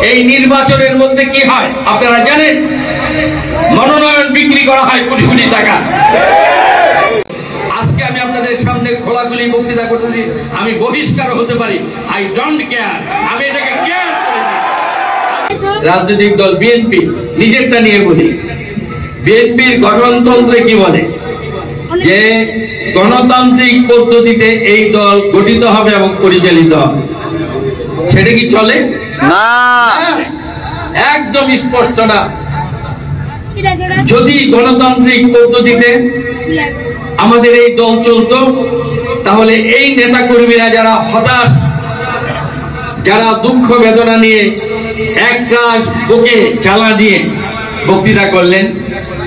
এই নির্বাচনের মধ্যে কি হয় আপনারা জানেন? মনোনয়ন বিক্রি করা হয় কোটি কোটি টাকা। আজকে আমি আপনাদের সামনে খোলাখুলি বক্তৃতা করতেছি, আমি বহিষ্কার হতে পারি, আই ডোন্ট কেয়ার, আমি এটাকে কেয়ার করি না। রাজনৈতিক দল বিএনপি, নিজেরটা নিয়ে বলি, বিএনপির গঠনতন্ত্রে কি বলে যে গণতান্ত্রিক পদ্ধতিতে এই দল গঠিত হবে এবং পরিচালিত হবে। সেটা কি চলে না? একদম স্পষ্ট না। যদি গণতান্ত্রিক পদ্ধতিতে আমাদের এই দল চলতো, তাহলে এই নেতা কর্মীরা যারা হতাশ, যারা দুঃখ বেদনা নিয়ে এক রাশ বুকে জ্বালা দিয়ে বক্তৃতা করলেন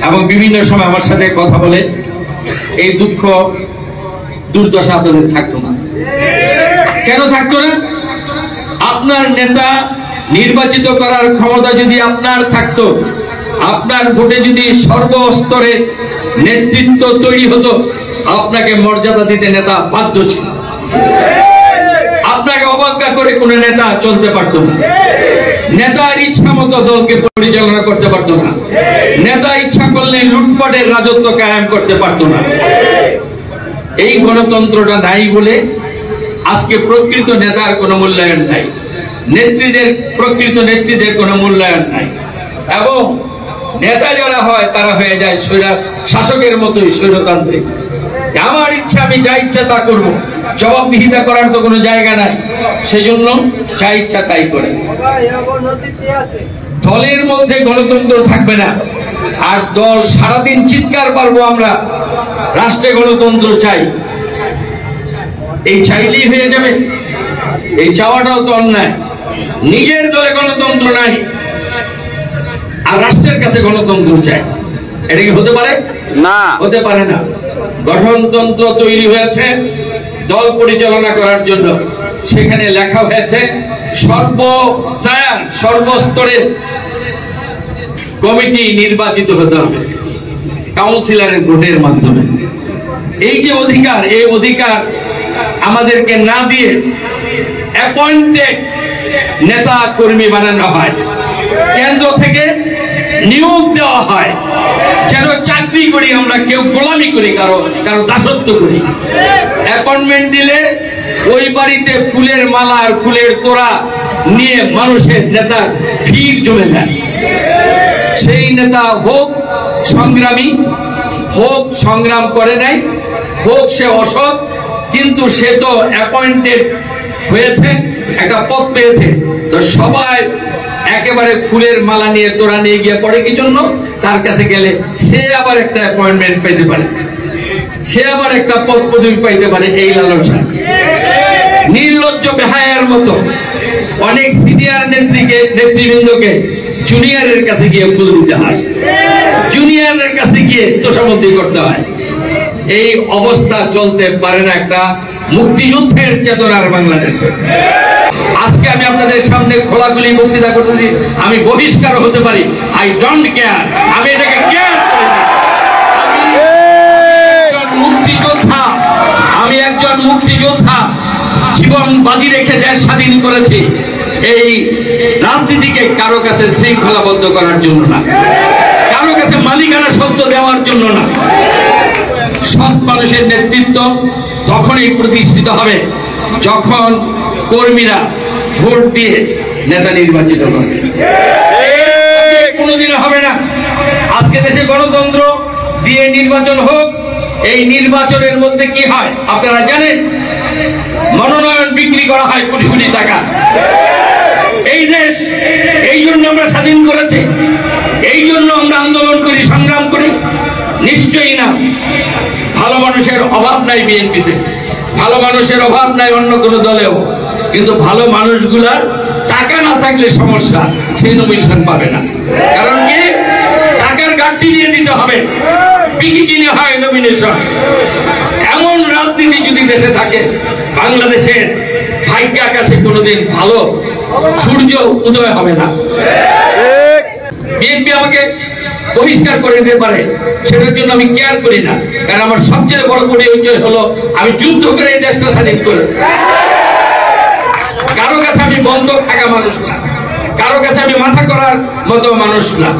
এবং বিভিন্ন সময় আমার সাথে কথা বলে, এই দুঃখ দুর্দশা আপনাদের থাকতো না। কেন থাকতো না? আপনার নেতা নির্বাচিত করার ক্ষমতা যদি আপনার থাকতো, আপনার ভোটে যদি সর্বস্তরে নেতৃত্ব তৈরি হতো, আপনাকে মর্যাদা দিতে নেতা বাধ্য ছিল। আপনাকে অবজ্ঞা করে কোন নেতা চলতে পারত না। নেতার ইচ্ছা মতো দলকে পরিচালনা করতে পারত না। নেতা ইচ্ছা করলে লুটপাটের রাজত্ব কায়েম করতে পারত না। এই গণতন্ত্রটা নাই বলে আজকে প্রকৃত নেতার কোনো মূল্যায়ন নাই, প্রকৃত নেত্রীদের কোনো মূল্যায়ন নাই, এবং নেতা যারা হয় তারা হয়ে যায় শাসকের মতোই স্বৈরতান্ত্রিক। আমার ইচ্ছা, আমি যা ইচ্ছা তা করবো, জবাবদিহিতা করার তো কোনো জায়গা নাই, সেজন্য যা ইচ্ছা তাই করে। দলের মধ্যে গণতন্ত্র থাকবে না, আর দল সারাদিন চিৎকার পারবো আমরা রাষ্ট্রে গণতন্ত্র চাই, এই চাইলেই হয়ে যাবে? এই চাওয়াটাও তো অন্যায়। নিজের দলে গণতন্ত্র নাই আর রাষ্ট্রের কাছে গণতন্ত্র চাই, এটা কি হতে পারে? না, হতে পারে না। গঠনতন্ত্র তৈরি হয়েছে দল পরিচালনা করার জন্য, সেখানে লেখা হয়েছে সর্বস্তরের কমিটি নির্বাচিত হতে হবে কাউন্সিলরের ভোটের মাধ্যমে। এই যে অধিকার, এই অধিকার আমাদেরকে না দিয়ে অ্যাপয়েন্টেড নেতা কর্মী বানানো হয়, কেন্দ্র থেকে নিয়োগ দেওয়া হয়, যেন চাকরি করি আমরা, কেউ গোলামি করি, কারো দাসত্ব করি। অ্যাপয়েন্টমেন্ট দিলে ওই বাড়িতে ফুলের মালা আর ফুলের তোড়া নিয়ে মানুষের নেতার ভিড় জমে যায়। সেই নেতা হোক সংগ্রামী, হোক সংগ্রাম করে নাই, হোক সে অসৎ, কিন্তু সে তো অ্যাপয়েন্টেড হয়েছে, একটা পদ পেয়েছে, তো সবাই একেবারে ফুলের মালা নিয়ে তোরা নিয়ে গিয়ে পড়ে কি জন্য? তার কাছে গেলে সে আবার একটা অ্যাপয়েন্টমেন্ট পেতে পারে, সে আবার একটা পদ পদবি পাইতে পারে, এই লালসা। নির্লজ্জ বেহায়ার মতো অনেক সিনিয়র নেতৃবৃন্দকে জুনিয়রের কাছে গিয়ে ফুল দিতে হয়, জুনিয়রের কাছে গিয়ে তোষামতি করতে হয়। এই অবস্থা চলতে পারে না একটা মুক্তিযুদ্ধের চেতনার বাংলাদেশে। আজকে আমি আপনাদের সামনে খোলাখুলি বক্তৃতা করতেছি, আমি বহিষ্কার হতে পারি, আই ডোন্ট কেয়ার, আমি এটাকে কেয়ার করি না। মুক্তিযোদ্ধা, আমি একজন মুক্তিযোদ্ধা, জীবন বাজি রেখে দেশ স্বাধীন করেছি। এই রাজনীতিকে কারো কাছে শৃঙ্খলাবদ্ধ করার জন্য না, কারো কাছে মালিকানা শব্দ দেওয়ার জন্য না। সৎ মানুষের নেতৃত্ব তখনই প্রতিষ্ঠিত হবে যখন কর্মীরা ভোট দিয়ে নেতা নির্বাচিত করবে, কোনোদিনও হবে না। আজকে দেশে গণতন্ত্র দিয়ে নির্বাচন হোক, এই নির্বাচনের মধ্যে কি হয় আপনারা জানেন? মনোনয়ন বিক্রি করা হয় কোটি কোটি টাকা। এই দেশ এই জন্য আমরা স্বাধীন করেছি, এই জন্য আমরা আন্দোলন করি, সংগ্রাম করি? নিশ্চয়ই না। ভালো মানুষের অভাব নাই বিএনপিতে, ভালো মানুষের অভাব নাই অন্য কোনো দলেও, কিন্তু ভালো মানুষগুলার টাকা না থাকলে সমস্যা, সেই নমিনেশন পাবে না। কারণ কি? টাকার ঘাটতি দিয়ে দিতে হবে, বিকি কিনে হয় নমিনেশন। এমন রাজনীতি যদি দেশে থাকে, বাংলাদেশের ভাগ্য আকাশে কোনোদিন ভালো সূর্য উদয় হবে না। বিএনপি আমাকে বহিষ্কার করে দিতে পারে, সেটার জন্য আমি কেয়ার করি না, কারণ আমার সবচেয়ে বড় পরিচয় হলো আমি যুদ্ধ করে এই দেশটা স্বাধীন করেছি। কারো কাছে আমি বন্ধক থাকা মানুষ না, কারো কাছে হিসাবে মাথা করার মতো মানুষ না।